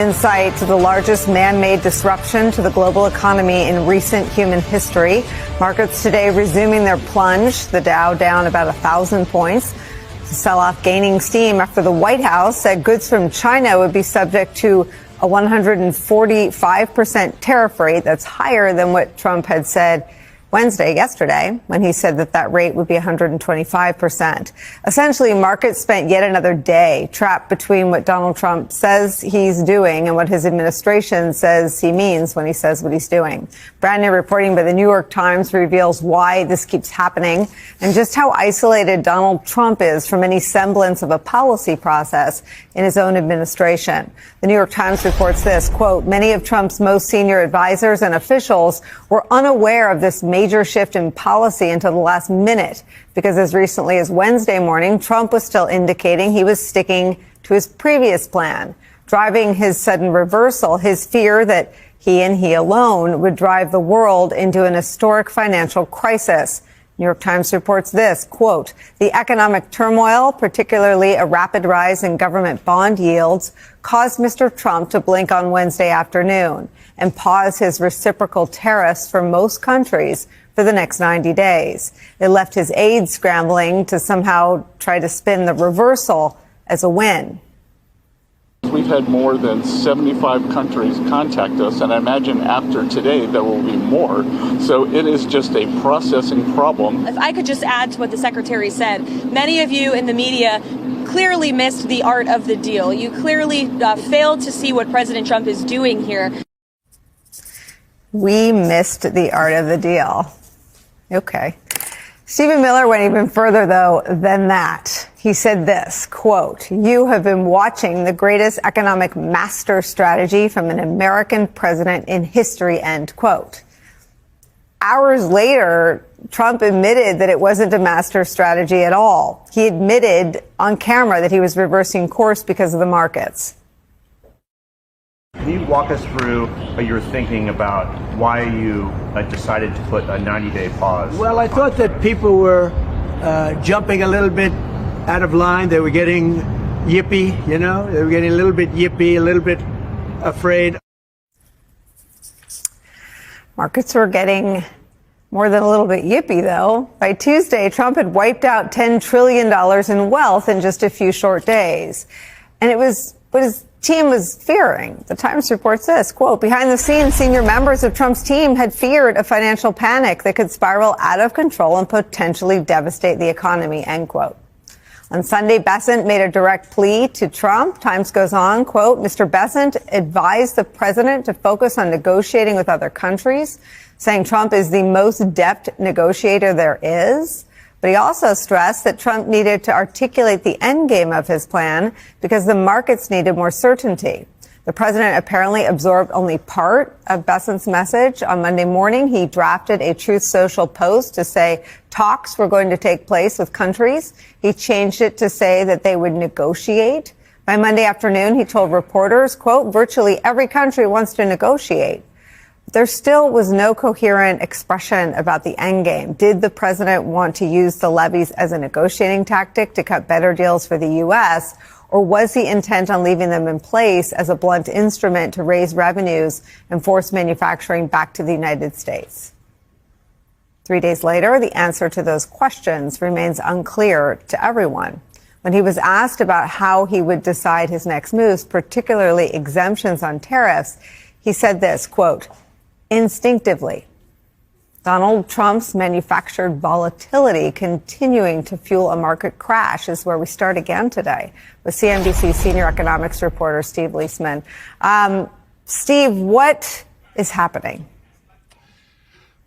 Insight to the largest man-made disruption to the global economy in recent human history. Markets today resuming their plunge. The Dow down about 1,000 points. The sell-off gaining steam after the White House said goods from China would be subject to a 145% tariff rate. That's higher than what Trump had said yesterday, when he said that that rate would be 125%. Essentially, markets spent yet another day trapped between what Donald Trump says he's doing and what his administration says he means when he says what he's doing. Brand new reporting by the New York Times reveals why this keeps happening and just how isolated Donald Trump is from any semblance of a policy process in his own administration. The New York Times reports this, quote, many of Trump's most senior advisors and officials were unaware of this major shift in policy until the last minute, because as recently as Wednesday morning, Trump was still indicating he was sticking to his previous plan, driving his sudden reversal, his fear that he and he alone would drive the world into an historic financial crisis. New York Times reports this, quote, the economic turmoil, particularly a rapid rise in government bond yields, caused Mr. Trump to blink on Wednesday afternoon and pause his reciprocal tariffs for most countries for the next 90 days. It left his aides scrambling to somehow try to spin the reversal as a win. We've had more than 75 countries contact us, and I imagine after today there will be more. So it is just a processing problem. If I could just add to what the secretary said, many of you in the media clearly missed the art of the deal. You clearly failed to see what President Trump is doing here. We missed the art of the deal. Okay. Stephen Miller went even further, though, than that. He said this, quote, you have been watching the greatest economic master strategy from an American president in history, end quote. Hours later, Trump admitted that it wasn't a master strategy at all. He admitted on camera that he was reversing course because of the markets. Can you walk us through your thinking about why you decided to put a 90-day pause? Well, I thought that people were jumping a little bit out of line. They were getting yippy, you know? They were getting a little bit yippy, a little bit afraid. Markets were getting more than a little bit yippy, though. By Tuesday, Trump had wiped out $10 trillion in wealth in just a few short days. And it was what his team was fearing. The Times reports this, quote, behind the scenes, senior members of Trump's team had feared a financial panic that could spiral out of control and potentially devastate the economy, end quote. On Sunday, Bessent made a direct plea to Trump. Times goes on, quote, Mr. Bessent advised the president to focus on negotiating with other countries, saying Trump is the most adept negotiator there is. But he also stressed that Trump needed to articulate the end game of his plan because the markets needed more certainty. The president apparently absorbed only part of Bessent's message. On Monday morning, he drafted a Truth Social post to say talks were going to take place with countries. He changed it to say that they would negotiate. By Monday afternoon, he told reporters, quote, virtually every country wants to negotiate. There still was no coherent expression about the end game. Did the president want to use the levies as a negotiating tactic to cut better deals for the U.S., or was he intent on leaving them in place as a blunt instrument to raise revenues and force manufacturing back to the United States? 3 days later, the answer to those questions remains unclear to everyone. When he was asked about how he would decide his next moves, particularly exemptions on tariffs, he said this, quote, instinctively, Donald Trump's manufactured volatility continuing to fuel a market crash is where we start again today with CNBC senior economics reporter Steve Leisman. Steve, what is happening?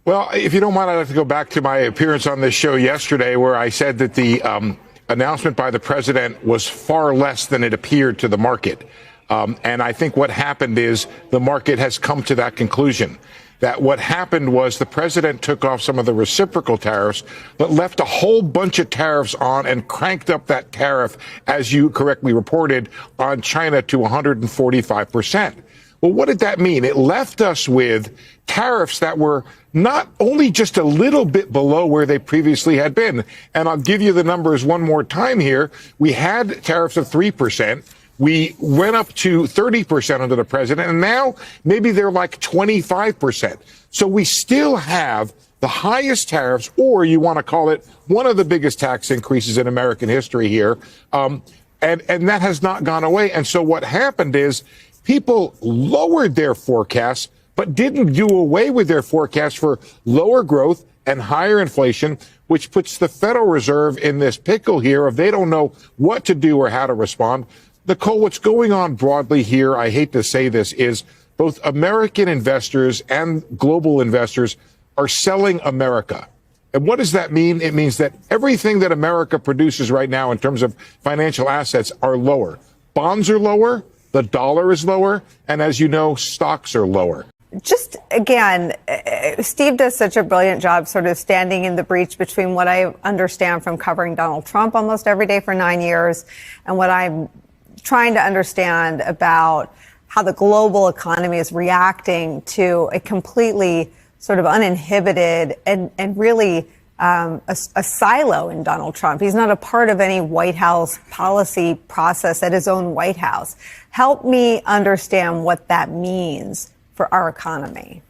Well, if you don't mind, I'd like to go back to my appearance on this show yesterday where I said that the announcement by the president was far less than it appeared to the market. And I think what happened is the market has come to that conclusion, that what happened was the president took off some of the reciprocal tariffs, but left a whole bunch of tariffs on and cranked up that tariff, as you correctly reported, on China to 145%. Well, what did that mean? It left us with tariffs that were not only just a little bit below where they previously had been. And I'll give you the numbers one more time here. We had tariffs of 3%. We went up to 30% under the president, and now maybe they're like 25%. So we still have the highest tariffs, or you want to call it one of the biggest tax increases in American history here. And that has not gone away. And so what happened is people lowered their forecasts, but didn't do away with their forecast for lower growth and higher inflation, which puts the Federal Reserve in this pickle here of they don't know what to do or how to respond. Nicole, what's going on broadly here, I hate to say this, is both American investors and global investors are selling America. And what does that mean? It means that everything that America produces right now in terms of financial assets are lower. Bonds are lower, the dollar is lower, and as you know, stocks are lower. Just again, Steve does such a brilliant job sort of standing in the breach between what I understand from covering Donald Trump almost every day for 9 years and what I'm trying to understand about how the global economy is reacting to a completely sort of uninhibited and really a silo in Donald Trump. He's not a part of any White House policy process at his own White House. Help me understand what that means for our economy.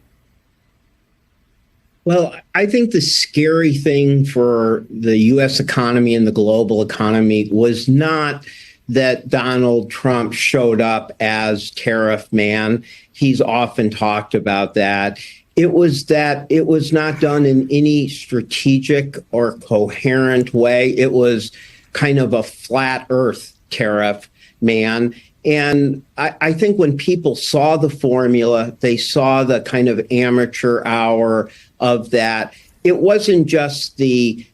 Well, I think the scary thing for the U.S. economy and the global economy was not that Donald Trump showed up as tariff man. He's often talked about that. It was that it was not done in any strategic or coherent way. It was kind of a flat earth tariff man. And I think when people saw the formula, they saw the kind of amateur hour of that. It wasn't just the,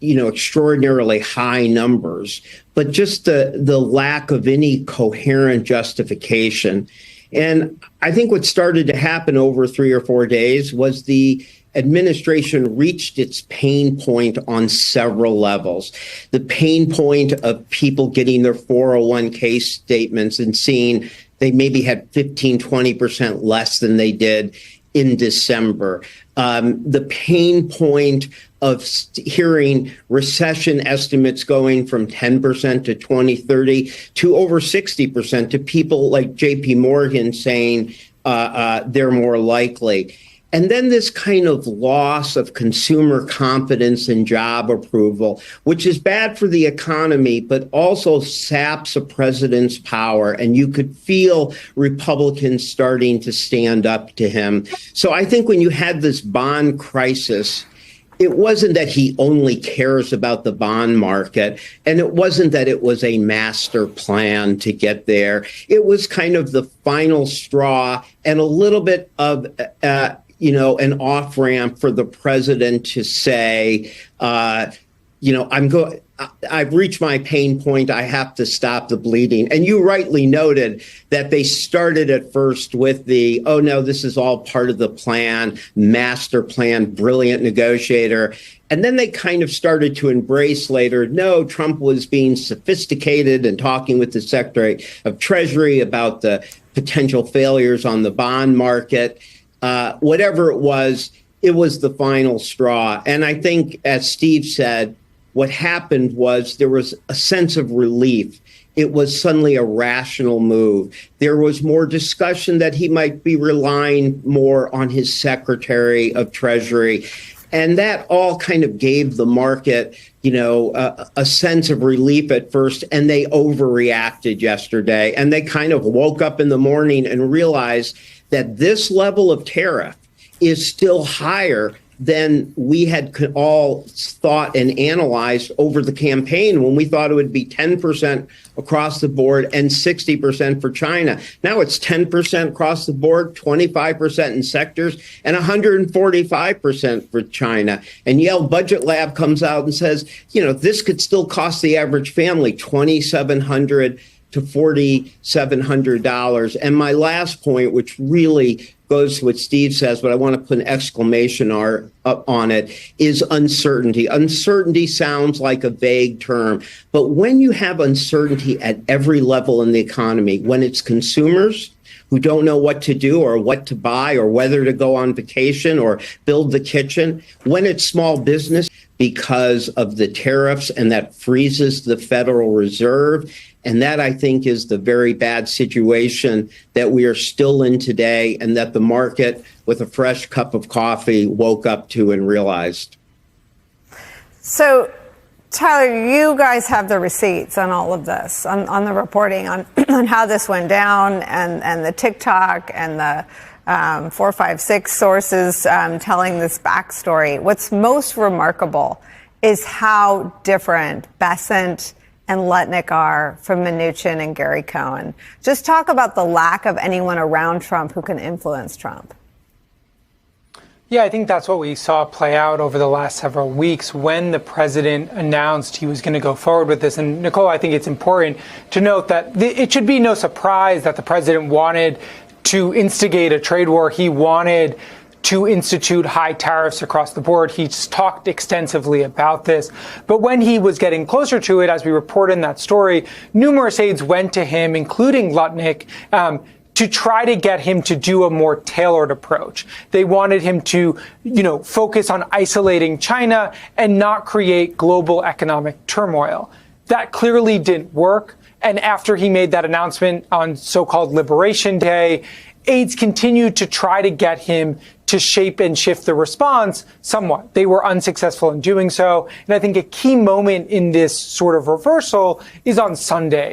extraordinarily high numbers, but just the lack of any coherent justification. And I think what started to happen over 3 or 4 days was the administration reached its pain point on several levels. The pain point of people getting their 401k statements and seeing they maybe had 15, 20% less than they did in December. The pain point of hearing recession estimates going from 10% to 2030 to over 60% to people like JP Morgan saying they're more likely. And then this kind of loss of consumer confidence and job approval, which is bad for the economy, but also saps a president's power. And you could feel Republicans starting to stand up to him. So I think when you had this bond crisis, it wasn't that he only cares about the bond market, and it wasn't that it was a master plan to get there. It was kind of the final straw and a little bit of an off-ramp for the president to say, I've reached my pain point. I have to stop the bleeding. And you rightly noted that they started at first with the, oh, no, this is all part of the plan, master plan, brilliant negotiator. And then they kind of started to embrace later, no, Trump was being sophisticated and talking with the Secretary of Treasury about the potential failures on the bond market. Whatever it was the final straw. And I think, as Steve said, what happened was there was a sense of relief. It was suddenly a rational move. There was more discussion that he might be relying more on his Secretary of Treasury. And that all kind of gave the market, a sense of relief at first. And they overreacted yesterday. And they kind of woke up in the morning and realized that this level of tariff is still higher than we had all thought and analyzed over the campaign when we thought it would be 10% across the board and 60% for China. Now it's 10% across the board, 25% in sectors, and 145% for China. And Yale Budget Lab comes out and says, this could still cost the average family $2,700 to $4,700. And my last point, which really goes to what Steve says, but I want to put an exclamation up on it, is uncertainty. Uncertainty sounds like a vague term, but when you have uncertainty at every level in the economy, when it's consumers who don't know what to do or what to buy or whether to go on vacation or build the kitchen, when it's small business because of the tariffs and that freezes the Federal Reserve, And that, I think, is the very bad situation that we are still in today, and that the market, with a fresh cup of coffee, woke up to and realized. So, Tyler, you guys have the receipts on all of this, on the reporting on, on how this went down, and the TikTok and the 456 sources telling this backstory. What's most remarkable is how different Bessent and Lutnick are from Mnuchin and Gary Cohn. Just talk about the lack of anyone around Trump who can influence Trump. Yeah, I think that's what we saw play out over the last several weeks when the president announced he was going to go forward with this. And Nicole, I think it's important to note that it should be no surprise that the president wanted to instigate a trade war. He wanted to institute high tariffs across the board. He's talked extensively about this. But when he was getting closer to it, as we report in that story, numerous aides went to him, including Lutnick, to try to get him to do a more tailored approach. They wanted him to, focus on isolating China and not create global economic turmoil. That clearly didn't work. And after he made that announcement on so-called Liberation Day, aides continued to try to get him to shape and shift the response somewhat. They were unsuccessful in doing so. And I think a key moment in this sort of reversal is on Sunday,